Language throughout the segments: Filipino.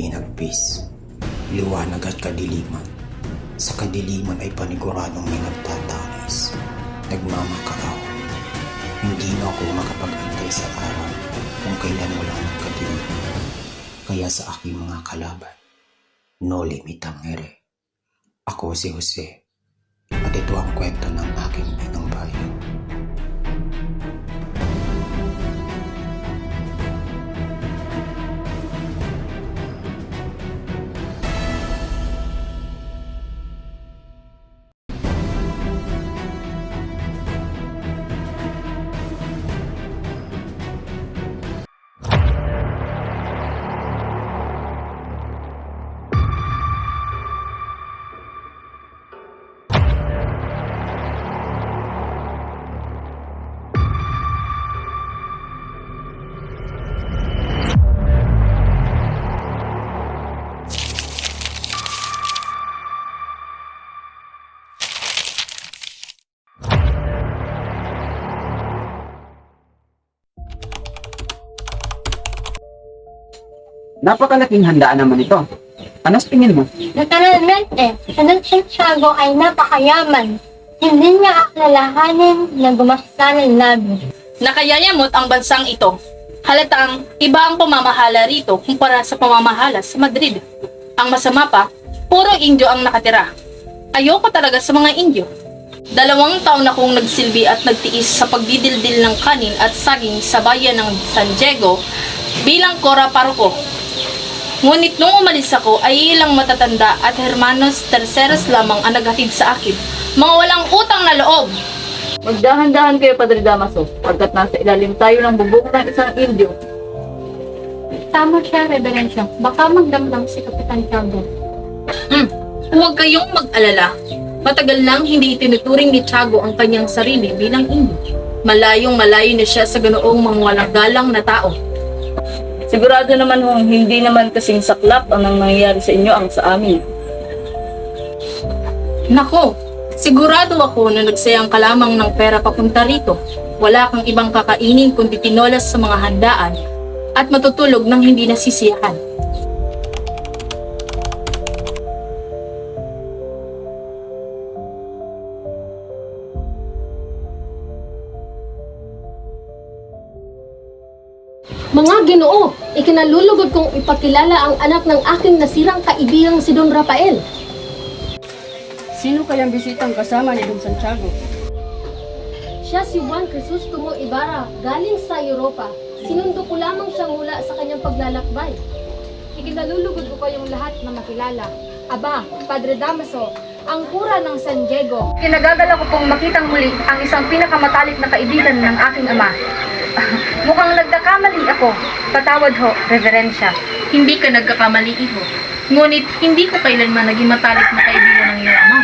hinagpis, liwanag at kadiliman. Sa kadiliman ay paniguradong may nagtatanis, nagmamakaaw. Hindi na ako makapag-antay sa araw kung kailan wala ng kadiliman. Kaya sa aking mga kalaban, no limitang ere. Ako si Jose, at ito ang kwento ng aking inang bayan. Napakalaking handaan naman ito. Ano sa tingin mo? Naturalmente, ang Santiago ay napakayaman. Hindi niya aklalahanin na gumasta ng labi. Nakayayamot ang bansang ito. Halatang iba ang pamamahala rito kumpara sa pamamahala sa Madrid. Ang masama pa, puro Indio ang nakatira. Ayoko talaga sa mga Indio. 2 taon akong nagsilbi at nagtiis sa pagdidildil ng kanin at saging sa bayan ng San Diego bilang kora paroko. Ngunit nung umalis ako ay ilang matatanda at hermanos terceros lamang ang naghatid sa akin. Mga walang utang na loob. Magdahan-dahan kayo, Padre Damaso, pagkat nasa ilalim tayo ng bubong ng isang Indio. Tama siya, Reverensya. Baka magdamdam si Kapitan Tiago. Huwag kayong mag-alala. Matagal nang hindi itinuturing ni Tiago ang kanyang sarili bilang Indio. Malayong malayo na siya sa ganoong mga walang galang na tao. Sigurado naman hindi naman kasing saklap ang nangyayari sa inyo ang sa amin. Nako, sigurado ako na nagsayang ka lamang ng pera papunta rito. Wala kang ibang kakainin kundi tinolas sa mga handaan at matutulog ng hindi nasisiyahan. Mga Ginoo, ikinalulugod kong ipakilala ang anak ng aking nasirang kaibigang si Don Rafael. Sino kayang bisitang kasama ni Don Santiago? Siya si Juan Crisostomo Ibarra, galing sa Europa. Sinundo ko lamang siya mula sa kanyang paglalakbay. Ikinalulugod ko kayong lahat na makilala. Aba, Padre Damaso, ang kura ng San Diego. Kinagagala ko pong makitang muli ang isang pinakamatalik na kaibigan ng aking ama. Mukhang nagkakamali ako. Patawad ho, Reverensya. Hindi ka nagkakamali, iho. Ngunit hindi ko kailanman naging matalik na kaibigan ng iyong ama.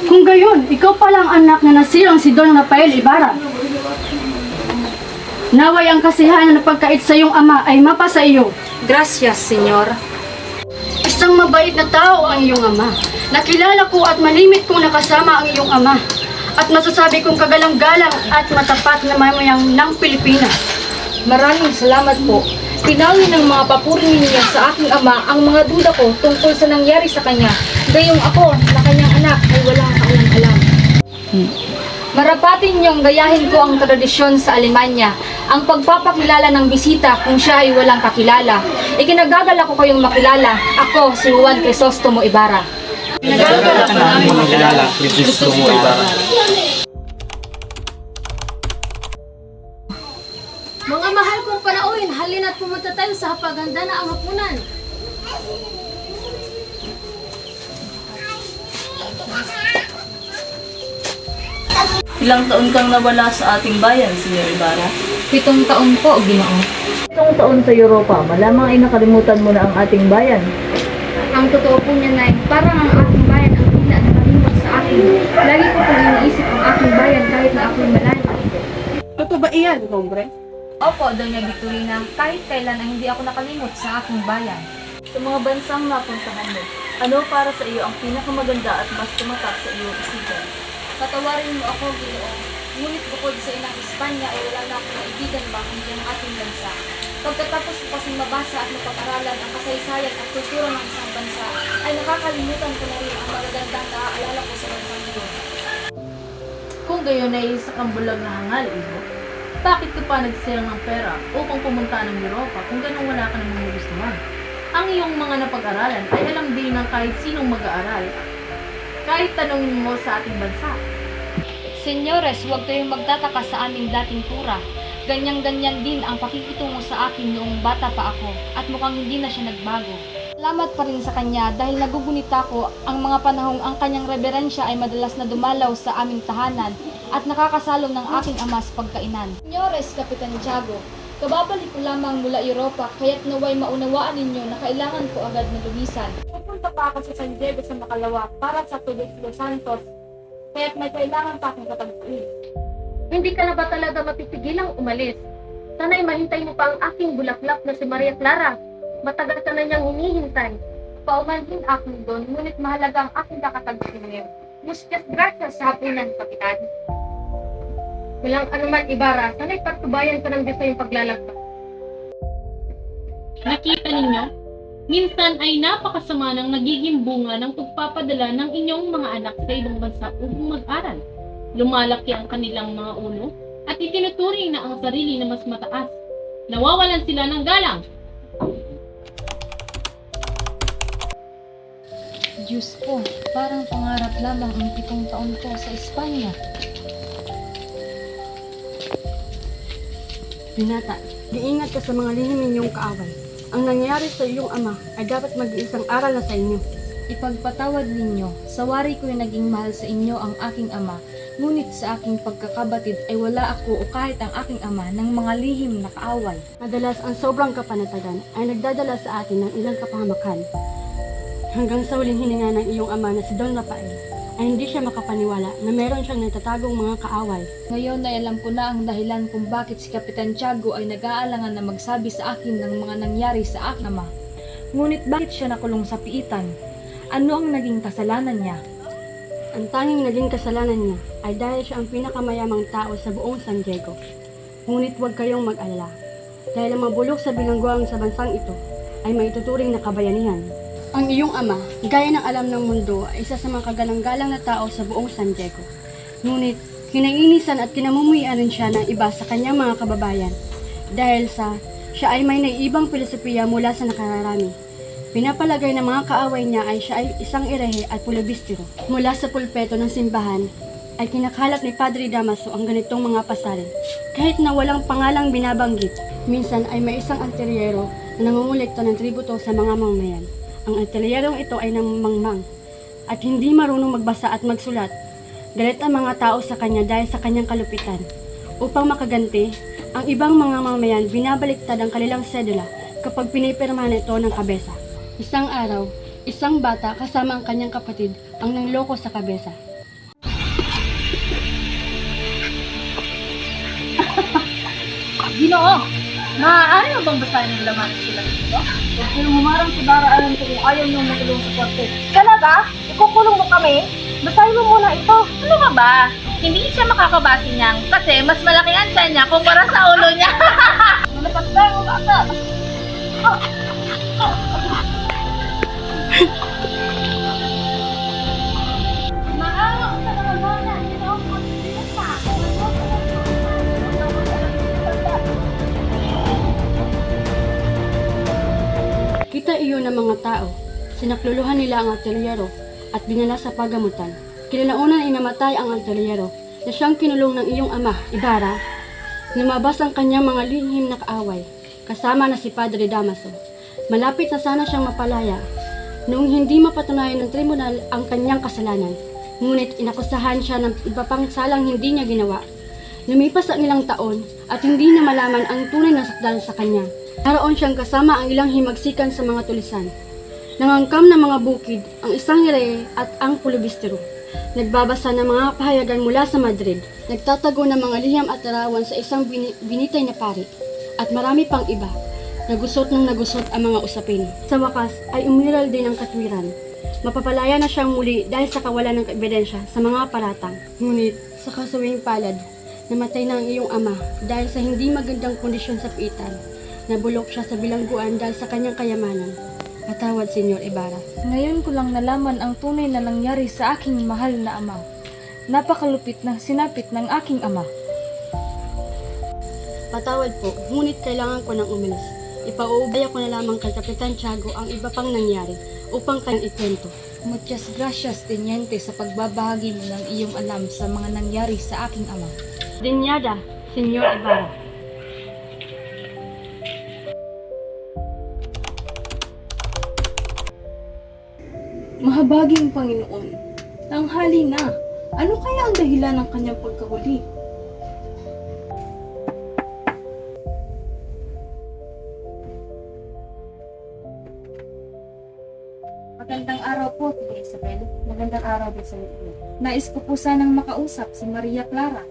Kung gayon, ikaw palang anak na nasirang si Don Rafael Ibarra. Naway ang kasiyahan na pagkait sa iyong ama ay mapa sa iyo. Gracias, Senyor. Isang mabait na tao ang iyong ama. Nakilala ko at malimit kong nakasama ang iyong ama. At masasabi kong kagalang-galang at matapat na mamayang ng Pilipinas. Maraming salamat po. Pinawin ng mga papuri niya sa aking ama ang mga duda ko tungkol sa nangyari sa kanya. Gayong ako na kanyang anak ay walang kaalam-alam. Marapatin niyong gayahin ko ang tradisyon sa Alemanya, ang pagpapakilala ng bisita kung siya ay walang kakilala. Ikinagagala ko kayong makilala, ako si Juan Crisostomo Ibarra. Pinagagala ka namin makilala, Crisostomo Ibarra. Mga mahal kong panauhin, halina't pumunta tayo sa hapaganda na ang hapunan. Ilang taon kang nawala sa ating bayan, Senyor Ibarra? 7 taon po, Ginoo. 7 taon sa Europa, malamang ay nakalimutan mo na ang ating bayan. Ang totoo po niya, Nay, parang ang aking bayan ang tila nakalimot sa akin. Lagi ko pong iniisip ang aking bayan kahit na ako'y malayo. Totoo ba iyan, hombre? Opo, Doña Victorina, kahit kailan ay hindi ako nakalimot sa aking bayan. Sa mga bansang napuntahan mo, ano para sa iyo ang pinakamaganda at mas tumatak sa iyong isipan? Patawarin mo ako, Ginoo. Ngunit bukod sa inang Espanya ay wala na akong kaibigan ba kundi ang ating bansa. Pagkatapos ko kasing mabasa at mapag-aralan ang kasaysayan at kultura ng isang bansa, ay nakakalimutan ko na rin ang magagandang naaalala ko sa bansang iyon. Kung gayon ay isa kang bulag na hangal, Ibo, bakit ka pa nagsayang ng pera upang pumunta ng Europa kung ganun wala ka namang magustuhan? Ang iyong mga napag-aralan ay alam din ng kahit sinong mag-aaral, kahit tanongin mo sa ating bansa. Senyores, huwag kayong magtataka sa aming dating kura. Ganyang-ganyan din ang pakikitungo sa akin noong bata pa ako at mukhang hindi na siya nagbago. Salamat pa rin sa kanya dahil nagugunita ko ang mga panahong ang kanyang reverensya ay madalas na dumalaw sa aming tahanan at nakakasalo ng aking ama sa pagkainan. Senyores, Kapitan Tiago, kababalik ko lamang mula Europa kaya't naway maunawaan ninyo na kailangan ko agad na lumisan. Pupunta pa ako sa San Diego sa Makalawa para sa Tulis Los Santos, kaya't may kailangan pa akong katagpuin. Hindi ka na ba talaga mapipigilang umalis? Sana'y mahintay mo pa ang aking bulaklak na si Maria Clara. Matagal ka na niyang hinihintay. Paumanhin ako doon, ngunit mahalaga ang aking kakatagpuin. Muchas gracias sa hapunan, Kapitan. Walang anuman, Ibarra. Sana'y patubayan ka ng Diyos sa iyong paglalakbay. Nakita ninyo? Minsan ay napakasama ng nagiging bunga ng pagpapadala ng inyong mga anak sa ibang bansa upang mag-aral. Lumalaki ang kanilang mga ulo at itinuturing na ang sarili na mas mataas. Nawawalan sila ng galang. Diyos ko, parang pangarap lamang ang 7 taon ko sa Espanya. Binata, diingat ka sa mga lihim ninyong kaaway. Ang nangyayari sa iyong ama ay dapat mag-iisang aral na sa inyo. Ipagpatawad ninyo, sa wari ko'y naging mahal sa inyo ang aking ama, ngunit sa aking pagkakabatid ay wala ako o kahit ang aking ama ng mga lihim na kaaway. Madalas ang sobrang kapanatagan ay nagdadala sa atin ng ilang kapahamakan. Hanggang sa huling hininga ng iyong ama na si Don Rafael, ay hindi siya makapaniwala na meron siyang natatagong mga kaaway. Ngayon ay alam ko na ang dahilan kung bakit si Kapitan Tiago ay nag-aalangan na magsabi sa akin ng mga nangyari sa aking ama. Ngunit bakit siya nakulong sa piitan? Ano ang naging kasalanan niya? Ang tanging naging kasalanan niya ay dahil siya ang pinakamayamang tao sa buong San Diego. Ngunit huwag kayong mag-alala, dahil ang mabulok sa bilangguang sa bansang ito ay maituturing na kabayanihan. Ang iyong ama, gaya ng alam ng mundo, ay isa sa mga kagalang-galang na tao sa buong San Diego. Ngunit, kinainisan at kinamumuhian rin siya ng iba sa kanyang mga kababayan dahil siya ay may naiibang filosofiya mula sa nakararami. Pinapalagay ng mga kaaway niya ay siya ay isang irehe at pulibistero. Mula sa pulpeto ng simbahan, ay kinakalat ni Padre Damaso ang ganitong mga pasarin. Kahit na walang pangalang binabanggit, minsan ay may isang antilyero na nangungulekta ng tributo sa mga mamayan. Ang antilyerong ito ay namangmang at hindi marunong magbasa at magsulat. Galit ang mga tao sa kanya dahil sa kanyang kalupitan. Upang makaganti, ang ibang mga mamayan binabaliktad ang kanilang sedula kapag pinipirma nito ng kabesa. Isang araw, isang bata kasama ang kanyang kapatid ang nangloko sa kabesa. Ginoo, maaari mo bang basahin ang laman sila dito? Huwag kayong humarang si Bara alam ko kung ayaw niyong makulong sa kwarto. Talaga? Ikukulong mo kami? Basahin mo muna ito. Ano ka ba? Hindi siya makakabasa niyan kasi mas malaki ang tiyan niya kumpara sa ulo niya. Malakas na ang bata. Maawa ka na mga hindi na ako magpilitan pa. Kita iyon ng mga tao. Sinakluluhan nila ang artilyero at dinala sa pagamutan. Kinalaunan ay namatay ang artilyero na siyang kinulong ng iyong ama, Ibarra. Lumabas ang kanyang mga lihim na kaaway, kasama na si Padre Damaso. Malapit na sana siyang mapalaya noong hindi mapatunayan ng tribunal ang kanyang kasalanan. Ngunit inakusahan siya ng iba pang salang hindi niya ginawa. Lumipas ang ilang taon at hindi na malaman ang tunay na sakdal sa kanya. Naroon siyang kasama ang ilang himagsikan sa mga tulisan. Nangangkam ng mga bukid ang isang irehe at ang pulibistero. Nagbabasa ng mga pahayagan mula sa Madrid. Nagtatago ng mga liham at larawan sa isang binitay na pari. At marami pang iba. Nagusot ng nagusot ang mga usapin. Sa wakas ay umiral din ang katwiran. Mapapalaya na siyang muli dahil sa kawalan ng ebidensya sa mga paratang. Ngunit sa kasuwing palad, namatay na ang iyong ama dahil sa hindi magandang kondisyon sa piitan. Nabulok siya sa bilangguan dahil sa kanyang kayamanan. Patawad, Senyor Ibarra. Ngayon ko lang nalaman ang tunay na nangyari sa aking mahal na ama. Napakalupit ng sinapit ng aking ama. Patawad po, ngunit kailangan ko nang umalis. Ipauubaya ko na lamang kay Kapitan Tiago ang iba pang nangyari upang kanyang ikwento. Muchas gracias, Teniente, sa pagbabahagi mo ng iyong alam sa mga nangyari sa aking ama. Dinyada, Senyor Ibarra. Mahabaging Panginoon, tanghali na. Ano kaya ang dahilan ng kanyang pagkahuli? Magandang araw po, Tia Isabel. Magandang araw din sa inyo. Nais ko po sanang makausap si Maria Clara.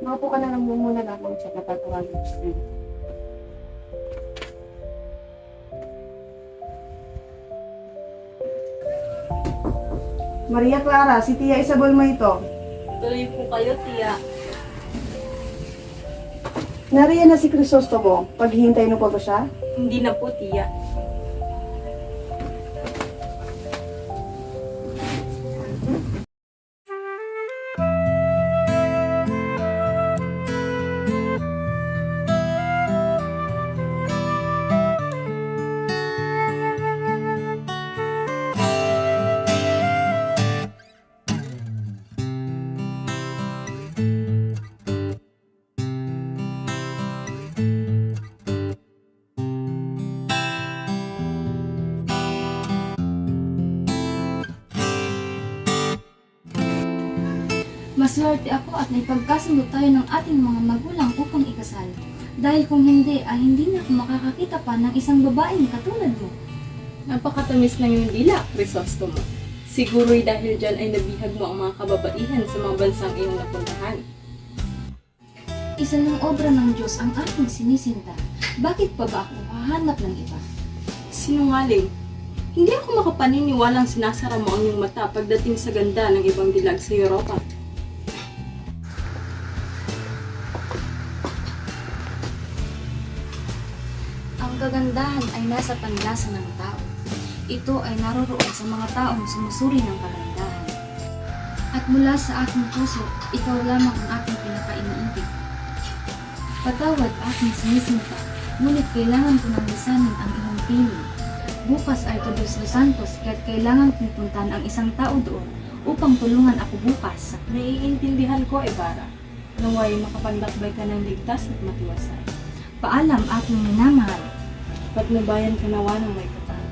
Makapo ka na lang muna lamang siya napatawagin siya. Maria Clara, si Tia Isabel mo ito. Tuloy po kayo, Tia. Nariyan na si Crisostomo. Paghihintay mo pa ba siya? Hindi na po, Tia. Maswerte ako at naipagkasundo tayo ng ating mga magulang upang ikasal. Dahil kung hindi, ay hindi na ako makakakita pa ng isang babaeng katulad mo. Napakatamis ng iyong dila, Crisostomo. Siguro'y dahil dyan ay nabihag mo ang mga kababaihan sa mga bansang iyong napuntahan. Isa ng obra ng Diyos ang aking sinisinta. Bakit pa ba ako hahanap ng iba? Sinungaling. Hindi ako makapaniniwalang sinasara mo ang iyong mata pagdating sa ganda ng ibang dilag sa Europa. Ang kagandahan ay nasa panlasa ng tao. Ito ay naroroon sa mga taong sumusuri ng kagandahan. At mula sa aking puso, ikaw lamang ang aking pinakainiibig. Patawad aking sinisinta, ngunit kailangan ko nang lisanin ang iyong piling. Bukas ay Todos los Santos, kaya't kailangan kong puntahan ang isang tao doon upang tulungan ako bukas. Naiintindihan ko, Ibarra. Naway makapandakbay ka ng ligtas at matiwasay. Paalam aking minamahal. Patnubayan ka nawa ng may katao.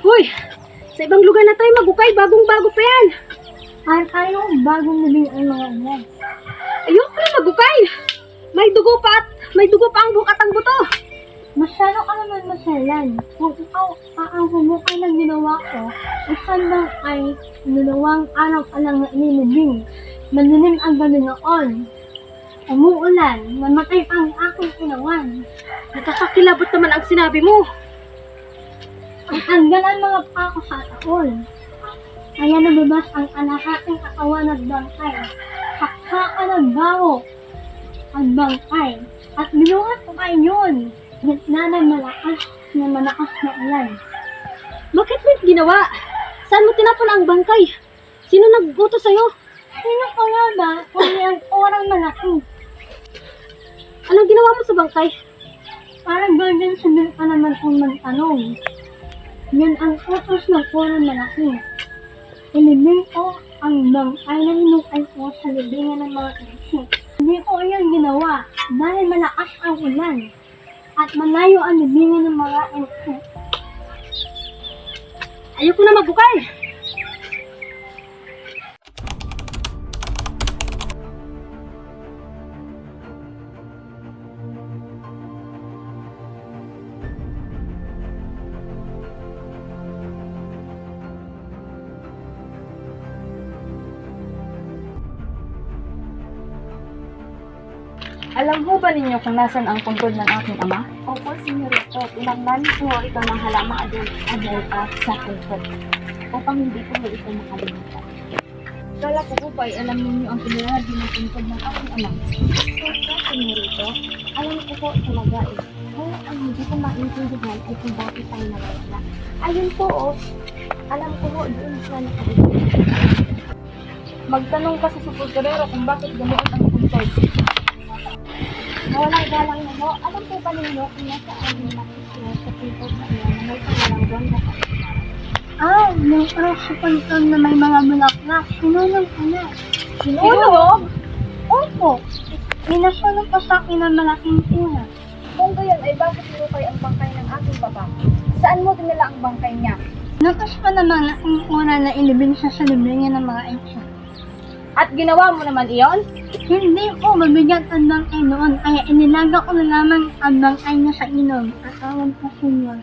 Hoy! Sa ibang lugar na tayo magukay, bagong-bago pa yan! At tayo bagong nabing ang mga yan. Ayoko na magukay! May dugo pa ang bukat ang buto! Masyado ka naman masalan. Kung ikaw ang humukay ng ginawa ko, isang bang ay nunawang alang-alang na inilibing. Malilim ang gabi noon. Umuulan, namatay ang aking inawan. Nakakakilabot naman ang sinabi mo! Ang hanggan ang mga pako sa taon. Kaya nababas ang alahating katawan at bangkay. Haksakan ng baho at bangkay. At binuhat ko kayo yun. Gitna ng malakas na ulan. Bakit mo ginawa? Saan mo tinapon ang bangkay? Sino nagbuto sa'yo? Sino ko nga ba kung ang orang malaki? Anong ginawa mo sa bangkay? Parang burden sabihin ka naman kung magtanong. Yan ang utos ng orang malaki. Ilibing ko ang bangkay na hinukay ko sa libingan ng mga isip. Hindi ko yan ginawa dahil malakas ang ulan at malayo ang libingan ng mga isip. Ayoko na magbukay! Alam mo ba ninyo kung nasan ang puntod ng aking ama? Opo, senyorito, ilang manis mo ito ng halamang adulta sa kulpot. upang hindi ko may isa makalimutan. Kala ko po ba ay alam ninyo ang pinalagi ng tungkod ng aking ama? Kaya, senyorito, alam ko po talaga eh. Kaya ang hindi ko maintindihan ay kung bakit tayo nawala. Ayun po oh, alam ko po doon sila nakabigay. Magtanong ka sa supporterero kung bakit ganoon ang tungkod. Walang galang na mo, alam po ba ninyo kung nasa amin makikita sa tungkod na iyan na may pangalang buwan na Yung sa na may mga bulaklak. Sinulong ko na. Sinulong? Opo. Minasulong ko sa akin ng malaking puna. Kung gayon ay bakit nilukay ang bangkay ng aking papa? Saan mo dinala ang bangkay niya? Nakas pa naman aking una na ilibing sa libingan ng mga ito. At ginawa mo naman iyon? Hindi ko mabigat ang bangkay noon, kaya inilaga ko na lamang ang bangkay niya sa inom at tawag sa senyor.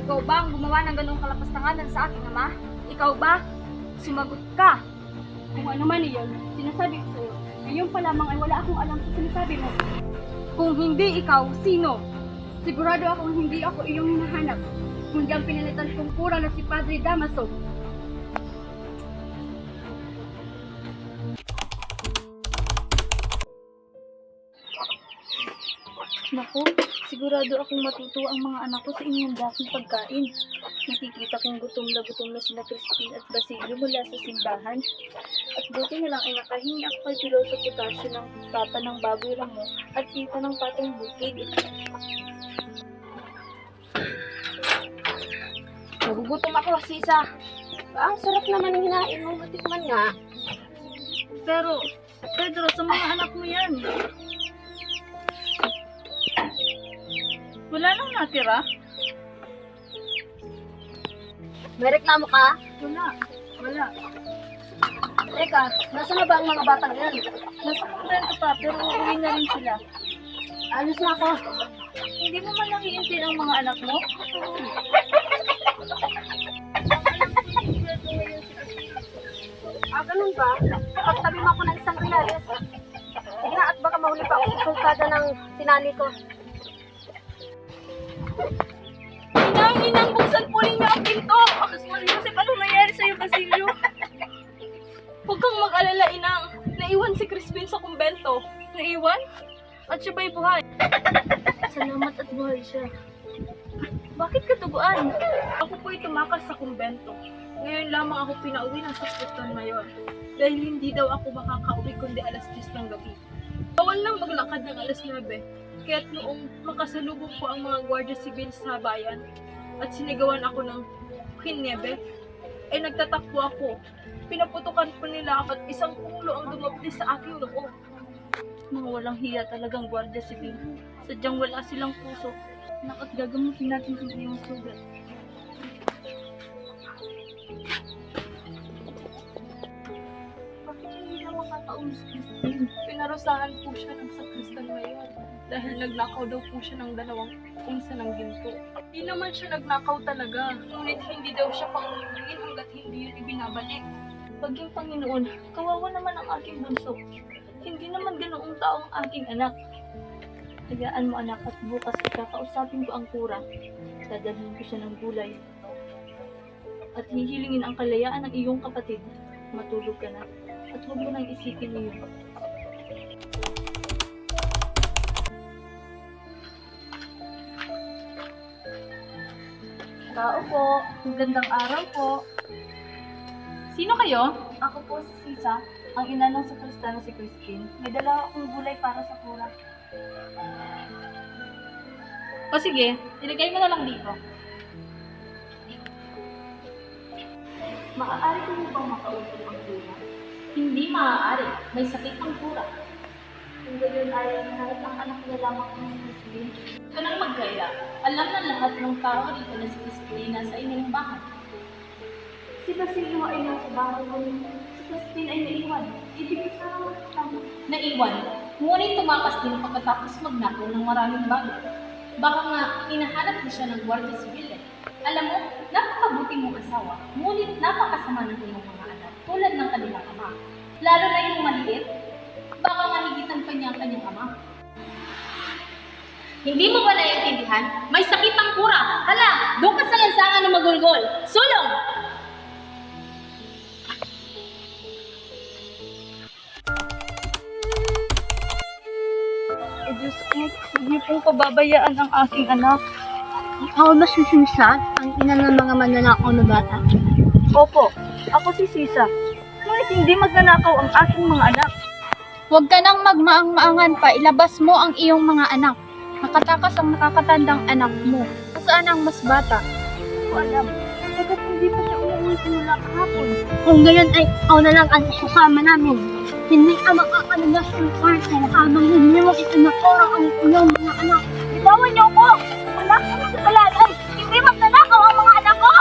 Ikaw ba ang gumawa ng ganong kalapastanganan sa aking ama? Ikaw ba? Sumagot ka! Kung ano man iyon, sinasabi ko sa'yo, ngayon pa lamang ay wala akong alam sa sinasabi mo. Kung hindi ikaw, sino? Sigurado akong hindi ako iyong hinahanap, kundi ang pinalitan kong kura na si Padre Damaso. Naku, sigurado akong matutuwa ang mga anak ko sa inyong daking pagkain. Nakikita kong gutom na sina Crispin at Basilio mula sa simbahan. At buti na lang ay nakahingi ako kay Piloso Potasio ng papa ng baboy ramo at tita ng patong bukid. Nagugutom ako, Sisa. Ang sarap naman ng hinain mo, matikman nga. Pero, Pedro, sa mga anak mo yan. Wala nang natira? May reklamo ka? Wala. Teka, nasa na ba ang mga batang yan? Nasa kumpento pa, pero uuwi na rin sila. Alis na ako. Hindi mo man lang iintin ang mga anak mo? Ganun ba? Pagtabi mo ako ng isang reales. Sige na, at baka mahuli pa ako sa sultada ng sinani ko. Inang, buksan po ninyo ang pinto! Joseph, anong nangyari sa'yo, Basilio? Huwag kang mag-alala, Inang. Naiwan si Crispin sa kumbento. Naiwan? At siya ba'y buhay? Salamat at buhay siya. Bakit katuguan? Ako po'y tumakas sa kumbento. Ngayon lamang ako pinauwi ng sakriton ngayon. Dahil hindi daw ako makakauwi kundi alas 10 ng gabi. Bawal nang maglakad ng alas 9. Kaya't noong makasalubong ko ang mga Guardia Civil sa bayan at sinigawan ako ng hinebe, ay nagtatakbo ako. Pinaputukan po nila ako at isang ulo ang dumapli sa aking loob. Mga walang hiya talagang Guardia Civil. Sadyang wala silang puso. At gagamutin natin ang iyong sugat. Bakit hindi na makakauwi si Christine? Pinarusahan po siya ng sakristan ngayon dahil nagnakaw daw po siya ng 2 unsa ng ginto. Hindi naman siya nagnakaw talaga, ngunit hindi daw siya panguliin hanggat hindi yun ibinabalik. Paging Panginoon, kawawa naman ang aking bunso. Hindi naman ganoong tao ang aking anak. Hayaan mo anak at bukas kakausapin ko ang kura. Dadalhin ko siya ng gulay. At hihilingin ang kalayaan ng iyong kapatid. Matulog ka na. At huwag mo nang isipin iyon. Tao po. Magandang araw po. Sino kayo? Ako po si Sisa, ang ina ng sakristano si Christine. May dala akong gulay para sa kura. O sige, ilagay mo na lang dito. Maaari ko mo bang makausap ang kura? Hindi maaari. May sakit ang kura. Kung gayon ay kahit ang anak niya lamang ang Christine. Ito nang magkaya. Alam ng lahat ng tao rito na si Christine nasa inyong bahay. Si Basilio ay nasa bahay ko. Si Christine ay naiwan. Ibig sabihin naiwan. Ngunit tumakas din pagkatapos magnakaw ng maraming bagay. Baka nga hinahanap mo siya ng Guardia Civil. Alam mo, napakabuti mong asawa. Ngunit napakasama ng iyong mga anak tulad ng kanilang ama. Lalo na yung maliit. baka mahigitan pa niya ang kanyang ama. Hindi mo ba naiintindihan? May sakit ang kura. Hala, doon ka sa lansangan na magulgol. Sulong! Diyos ko, hindi pong pababayaan ang aking anak. Ikaw ba si Sisa, ang ina ng mga mananakaw na bata? Opo, ako si Sisa. Ngunit hindi magnanakaw ang aking mga anak. Huwag ka nang magmaang-maangan pa, ilabas mo ang iyong mga anak. Nakatakas ang nakakatandang anak mo. Saan ang mas bata? Ko alam, sagat hindi pa siya umuwi simula kahapon. Kung gayon ay ikaw na lang ang isasama namin. Hindi ka makakalunas ng kwarto habang hindi mo itinakura ang iyong mga anak. Bitawan niyo ko! Wala akong kasalanan! Hindi magnanakaw ang mga anak ko!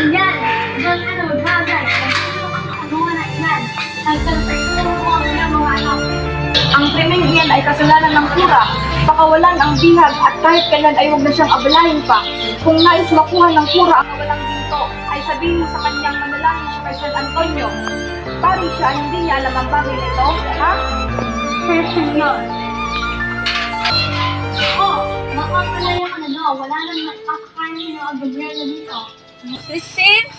Iyan, ang ano, bagay, ang mga na ilan. Nagkasayturo mo ang iyong mga anak. Ang krimeng iyan ay kasalanan ng kura. Pakawalan ang bihag at kahit kailan ay huwag na siyang abalahin pa. Kung nais makuha ng kura ang kawalang ginto, ay sabihin mo sa kanyang manalangin siya kay San Antonio. Pari siya, hindi niya alam ang bagay na ito, ha? Sir Senyor. Oh, makakalaya ka na daw. Wala nang nakakakain ng gobyerno dito. Christine!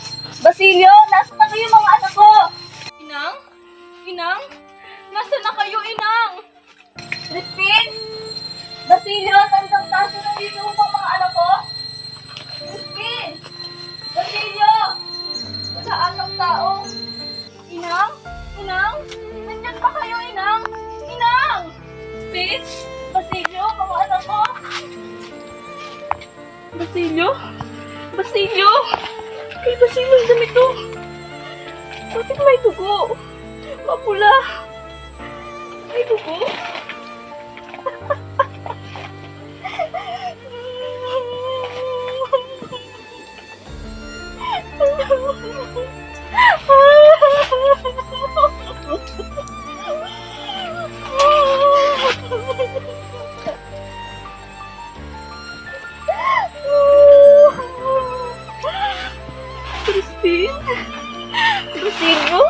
Basilio! Nasaan na kayo mga anak ko? Inang? Inang? Nasaan na kayo, Inang? Christine! Basilio! Tandang taso na dito upang mga anak ko? Christine! Basilio! Wala atang tao. Inang? Inang? Nandyan pa kayo, Inang? Inang! Christine! Basilio! Mga anak ko? Basilio? Basilio! Kay Basilio ang damit to. Bakit may dugo? Mapula. May dugo? Christine? Basilio?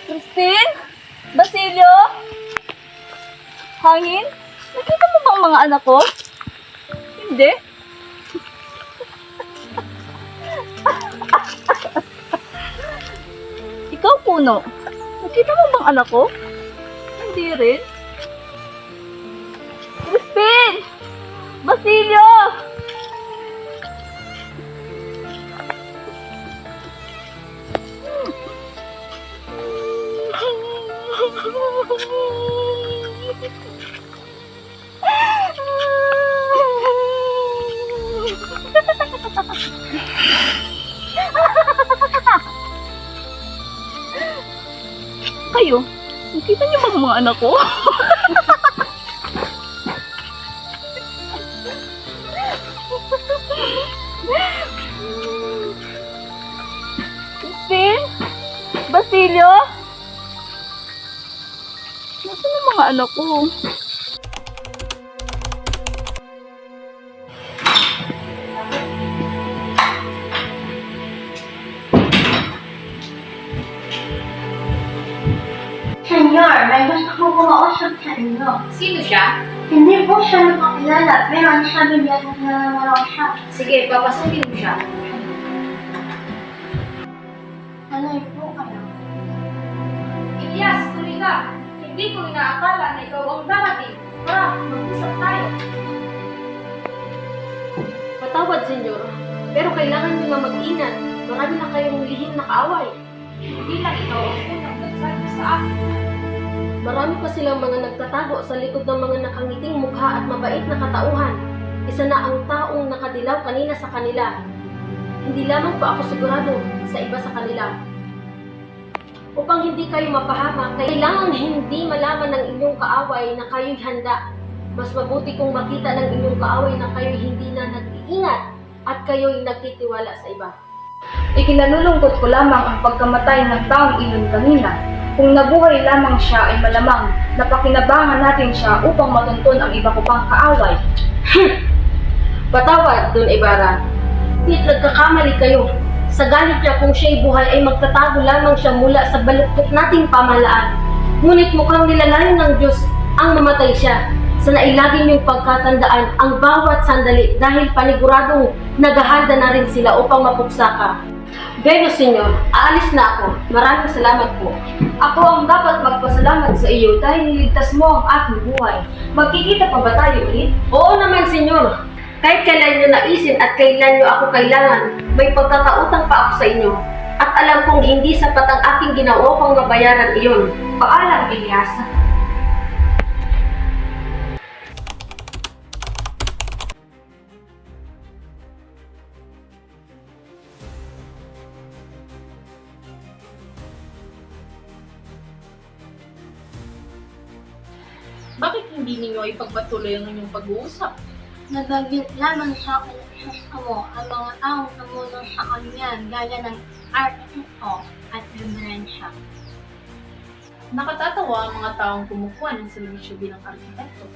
Christine? Basilio? Hangin? Nakita mo ba ang mga anak ko? Hindi? Ikaw, Puno. Nakita mo bang anak ko? Hindi rin. Crispin! Basilio! Kayo, nakita niyo ba ang mga anak ko? Christine? Basilio? Nasaan ang mga anak ko? Senyor, may gusto ko kumausap sa inyo. Sino siya? Hindi po siya nakakilala, pero ang sabi niya na raw siya. Sige, papasukin mo siya. Ano po kayo? Elias, tuloy ka. Hindi ko inaakala na ikaw ang darating. Tara, mag-usap tayo. Patawad, senyor. Pero kailangan niyo na mag-ingat. Marami na kayong lihim na kaaway. Hindi lang ikaw ang unang nagsabi sa akin. Marami pa silang mga nagtatago sa likod ng mga nakangiting mukha at mabait na katauhan. Isa na ang taong nakadilaw kanina sa kanila. Hindi lamang pa ako sigurado sa iba sa kanila. Upang hindi kayo mapahamak, kailangan hindi malaman ng inyong kaaway na kayo'y handa. Mas mabuti kung makita ng inyong kaaway na kayo'y hindi na nag-iingat at kayo'y nagtitiwala sa iba. Ikinalulungkot ko lamang ang pagkamatay ng taong iyon kanina. Kung nabuhay lamang siya ay malamang napakinabangan natin siya upang matuntun ang iba ko pang kaaway. Patawad, Don Ibarra. Nagkakamali kayo. Sa galit niya kung siya'y buhay ay magtatago lamang siya mula sa baluktot nating pamahalaan. Ngunit mukhang nilalayo ng Diyos ang mamatay siya. Sa nailagi niyong pagkatandaan ang bawat sandali dahil paniguradong naghahanda na rin sila upang mapuksa ka. Beno, Senyor, aalis na ako. Maraming salamat po. Ako ang dapat magpasalamat sa iyo dahil niligtas mo ang aking buhay. Magkikita pa ba tayo ulit? Oo naman, Senyor. Kahit kailan nyo naisin at kailan nyo ako kailangan, may pagkakautang pa ako sa inyo. At alam kong hindi sapat ang aking ginawa upang mabayaran iyon. Paalam, Elias. Bakit hindi ninyo ipagpatuloy ang inyong pag-uusap? Nagagit lamang sa Kristosto mo ang mga taong tumulong sa kanya gaya ng RSO at Reverensya. Nakatatawa ang mga taong kumukuha ng serbisyo bilang arkitekto.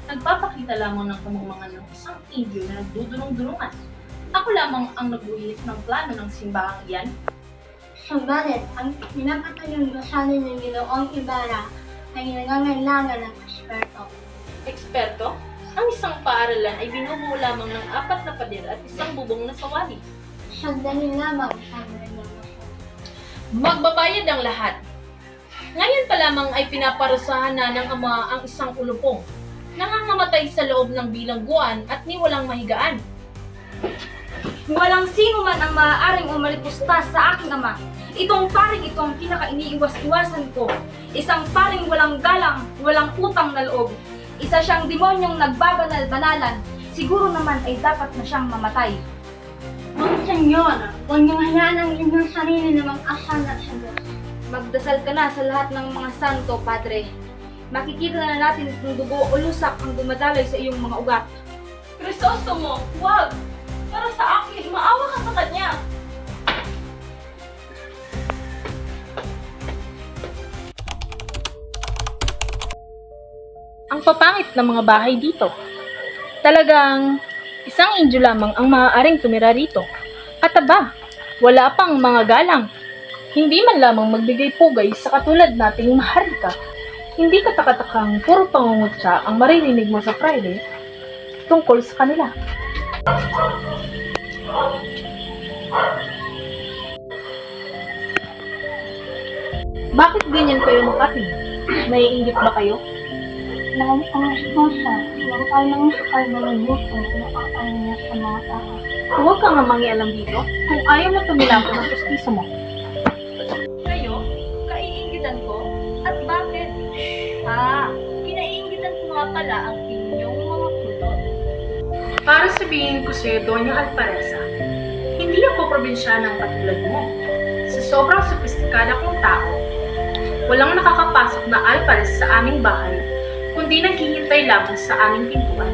Nagpapakita lamang ng kamangmangan ng isang Indio na nagdudurong-durungan. Ako lamang ang nagbuhit ng plano ng simbahang iyan. Subalit, ang pinapatayong gusali ng Ginoong Ibarra ay nangangailangan ng eksperto. Eksperto? Ang isang paaralan ay binubuo lamang ng 4 na pader at isang bubong na sawali. Sandali lamang sa mga Magbabayad ang lahat. Ngayon pa lamang ay pinaparusahan na ng ama ang isang ulupong. Nangangamatay sa loob ng bilangguan at ni walang mahigaan. Walang sino man ang maaaring umalipusta sa aking ama. Itong paring ito ang pinaka-iniiwas-iwasan ko. Isang paring walang galang, walang utang na loob. Isa siyang demonyong nagbabanal-banalan. Siguro naman ay dapat na siyang mamatay. Mga Senyor, huwag niyong hayaan ang inyong sarili na mag-asala sa Diyos. Magdasal ka na sa lahat ng mga santo, Padre. Makikita na natin kung dugo o lusak ang dumadaloy sa iyong mga ugat. Crisostomo, huwag! Para sa akin, maawa ka sa kanya. Ang papangit ng mga bahay dito. Talagang isang Indio lamang ang maaaring tumira rito. At aba, wala pang mga galang. Hindi man lamang magbigay pugay sa katulad nating maharlika. Hindi katakatakang puro pangungutya ang maririnig mo sa Friday tungkol sa kanila. Bakit ganyan kayo makating? Naiinggit ba kayo? Dahil ang esposa, huwag ay nang sakal na gusto na niya sa mga tao. Huwag kang nga mangialam dito kung ayaw mo tumilako ng justiso mo. Kayo? Kaiingitan ko? At bakit? Kinaiingitan ko nga pala ang inyong mga kulot. Para sabihin ko sa'yo, Doña Alparesa, hindi ako probinsyanang katulad mo. Sa sobrang sopistikada kong tao, walang nakakapasok na Alpares sa aming bahay, kundi naghihintay lamang sa aming pintuan.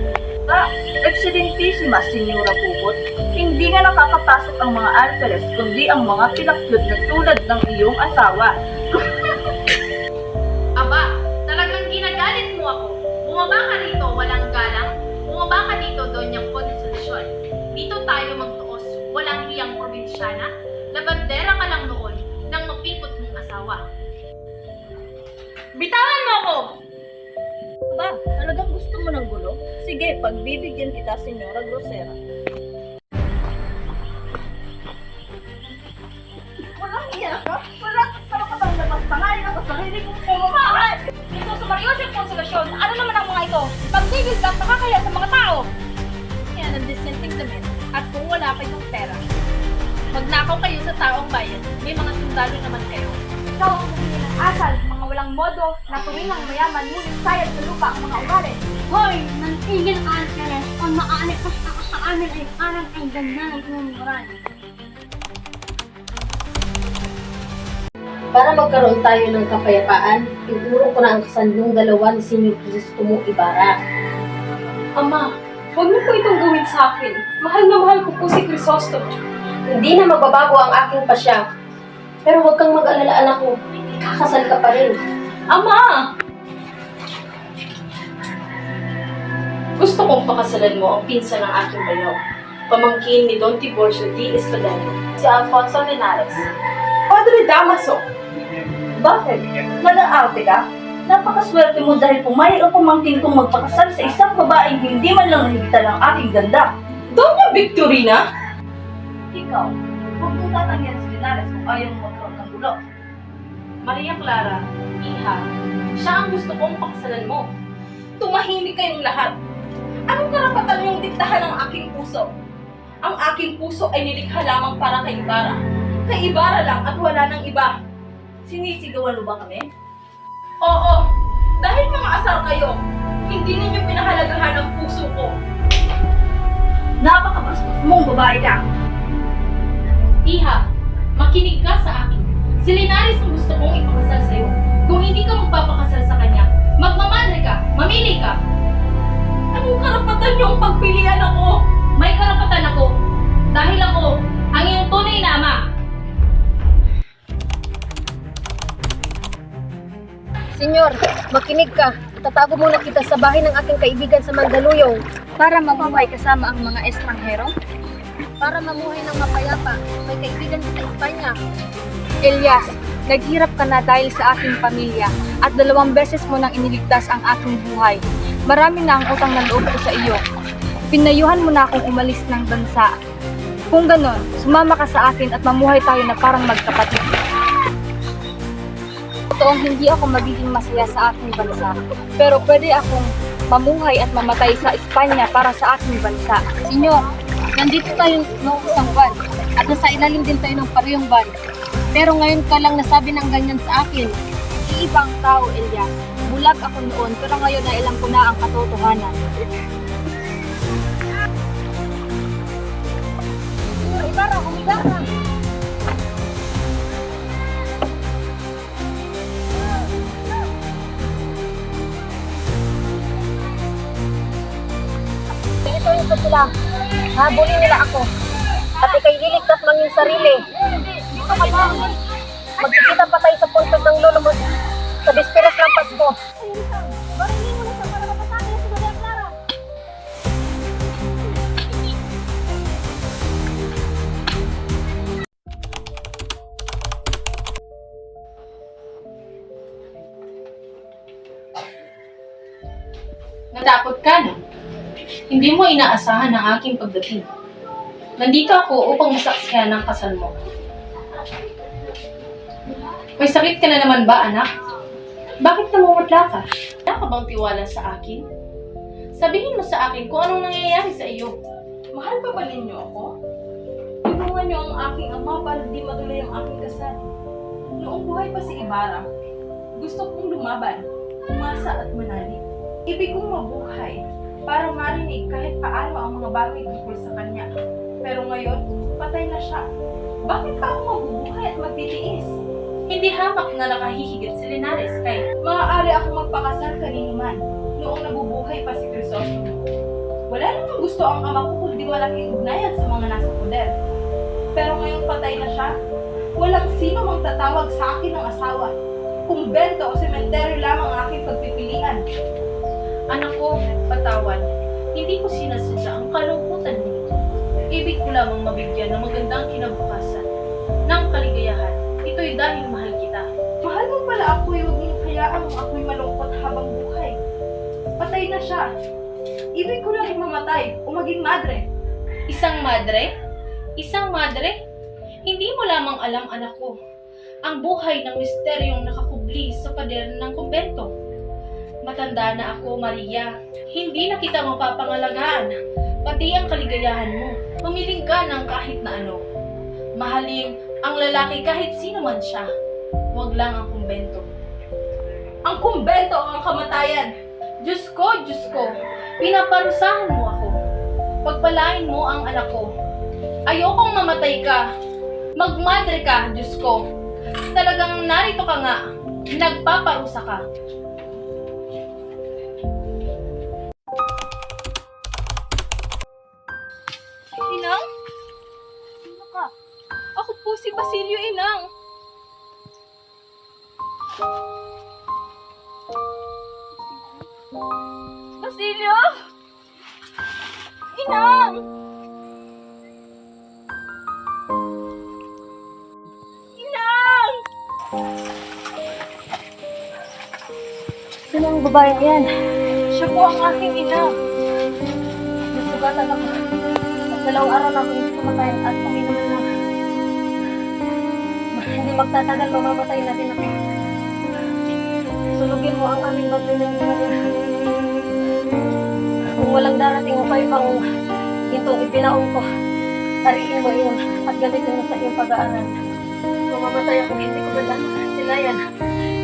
Excelentísima, Senyora Pupot, hindi nga nakakapasok ang mga Alperes, kundi ang mga pinaklod na tulad ng iyong asawa. Aba, talagang ginagalit mo ako. Bumaba ka rito, walang galang. Bumaba ka dito, Doña Concepcion. Dito tayo magtuos, walang hiyang probinsyana. Labandera ka lang noon ng mapikot mong asawa. Bitawan mo ako! Ba, talagang gusto mo ng gulo? Sige, pagbibigyan kita, Senyora Grosera. Walang iya ka? Wala ka bang napagpangalan ako sa sarili kong pumamahay? Jesus Marios yung konsolasyon. Ano naman ang mga ito? Pagtigil ka, nakakaya sa mga tao. Yan ang dissenting damit. At kung wala kayong pera, magnakaw kayo sa taong bayan. May mga sundalo naman kayo. Ikaw ang humingi ng asal, mga walang modo, na tuwing ang mayaman, ngunit sayad sa lupa ang mga ugali. Hoy, mantigil Alperes, kung maalipas ako sa amin ay parang ay ganda ng iyong moral. Para magkaroon tayo ng kapayapaan, ituro ko na ang kasandong dalawa ni Senyor Crisostomo Ibarra. Ama, huwag mo po itong gawin sa akin. Mahal na mahal ko po si Crisostomo. Hindi na magbabago ang aking pasya. Pero huwag kang mag-alala, anak ko. Ikakasal ka pa rin. Ama! Gusto kong pakasalan mo ang pinsan ng aking bayaw, pamangkin ni Don Tiburcio D. Espadero, si Alfonso Linares. Padre Damaso! Bakit? Nag-aarte ka? Napakaswerte mo dahil pumayag ang pamangkin kong magpakasal sa isang babaeng hindi man lang nahigitan ng aking ganda. Doña Victorina? Ikaw, huwag mong tatanggihan si Linares kung ayaw mo magkaroon ng gulo. Maria Clara, Iha, siya ang gusto kong pakasalan mo. Tumahimik kayong lahat. Anong karapatan yung diktahan ng aking puso? Ang aking puso ay nilikha lamang para kay Ibarra. Kay Ibarra lang at wala nang iba. Sinisigawan mo ba kami? Oo, dahil mga asar kayo, hindi ninyo pinahalagahan ang puso ko. Napakabastos mong babae ka. Iha, makinig ka sa akin. Si Linares ang gusto kong ipakasal sa'yo. Kung hindi ka magpapakasal sa kanya, magmamadre ka, mamili ka. Anong karapatan yung pagpilian ako? May karapatan ako. Dahil ako, ang iyong tunay na ama. Senyor, makinig ka. Tatago muna kita sa bahay ng aking kaibigan sa Mandaluyong. Para mamuhay kasama ang mga estranghero? Para mamuhay ng mapayapa. May kaibigan ka sa Espanya. Elias, naghirap ka na dahil sa aking pamilya at 2 beses mo nang iniligtas ang aking buhay. Marami na ang utang na loob ko sa iyo. Pinayuhan mo na akong umalis ng bansa. Kung ganon, sumama ka sa akin at mamuhay tayo na parang magkapatid. Totoong hindi ako magiging masaya sa aking bansa, pero pwede akong mamuhay at mamatay sa Espanya para sa aking bansa. Senyor, nandito tayo noong isang buwan at nasa ilalim din tayo ng parehong buwan. Pero ngayon ka lang nasabi ng ganyan sa akin. Iibang tao, Elias. Bulag ako noon, pero ngayon na alam ko na ang katotohanan. Ibarra, humiga ka. Ito yung sila. Habulin nila ako. At ikay liligtas mang yung sarili. Dito ka ba? Magkikita pa tayo sa punto ng lolo mo sa bisperas ng Pasko. Barilin mo na sa para mapatake si Maria Clara. Natakot ka na. Hindi mo inaasahan ang aking pagdating. Nandito ako upang masaksihan ng kasal mo. May sakit ka na naman ba, anak? Bakit namumutla ka? Wala ka bang tiwala sa akin? Sabihin mo sa akin kung anong nangyayari sa iyo. Mahal pa ba ninyo ako? Tulungan niyo ang aking ama para di matuloy ang aking kasal. Noong buhay pa si Ibarra, gusto kong lumaban, umasa at manali. Ibig kong mabuhay para marinig kahit paano ang mga bagay tungkol sa kanya. Pero ngayon, patay na siya. Bakit pa ako mabubuhay at magtitiis? Hindi hamak na nakahihigit si Linares kay Maaari ako magpakasal kanino man noong nabubuhay pa si Crisostomo. Wala namang gusto ang ama ko kundi malaking ugnayan sa mga nasa poder. Pero ngayong patay na siya, walang sino mang tatawag sa akin ng asawa. Kumbento o sementeryo lamang ang aking pagpipilian. anak ko, patawad. Hindi ko sinasadya ang kalungkutan mo. Ibig ko lamang mabigyan ng magandang kinabukasan, ng kaligayahan. Ito'y dahil mahal kita. Mahal mo pala ako, huwag niyong hayaan mo ako'y malungkot habang buhay. Patay na siya. Ibig ko lang mamatay o maging madre. Isang madre? Isang madre? Hindi mo lamang alam, anak ko, ang buhay ng misteryong nakakubli sa pader ng kumbento. Matanda na ako, Maria. Hindi na kita mapapangalagaan, pati ang kaligayahan mo. Humiling ka ng kahit na ano. Mahalin ang lalaki kahit sino man siya. Huwag lang ang kumbento. Ang kumbento o ang kamatayan. Diyos ko, pinaparusahan mo ako. Pagpalain mo ang anak ko. Ayokong mamatay ka. Magmadre ka, Diyos ko. Talagang narito ka nga. Nagpaparusa ka. Inang? Sino ka? po si Basilio, Inang. Basilio! Inang! Inang! Sino ang babaeng yan? Siya po ang aking ina. Nasugatan ako. At 2 araw na ako hindi kumakain at uminom na. Hindi magtatagal, mamamatay na din ako. Sulugin mo ang aming baboy ng ina. Kung walang darating o kayo pang itong ipinaon ko, ariin mo yun at gamitin mo sa iyong pag-aaral. Mamamatay ako, hindi ko ba lang sinayan.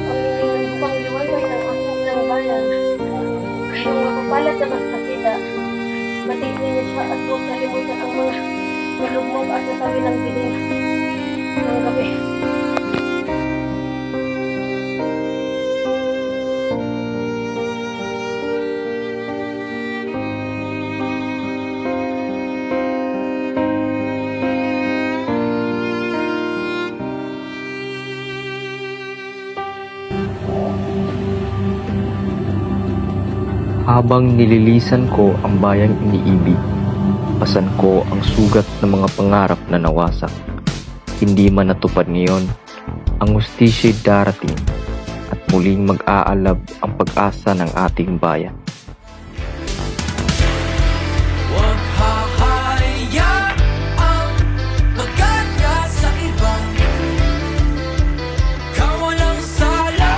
Ang hinihingan ko pang liwanag ng aking ng bayan. Kayong mapapalat na magkakita. Batiin niyo siya at huwag kalimutan ang mga nilugmog at nasabi ng dilim ng gabi. Habang nililisan ko ang bayang iniibig, pasan ko ang sugat ng mga pangarap na nawasak. Hindi man natupad ngayon, ang hustisya'y darating at muling mag-aalab ang pag-asa ng ating bayan. Huwag hahayaan ang pagkanya sa iba. Kawalang sala.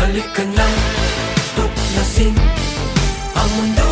Halika na, tuklasin ang mundo.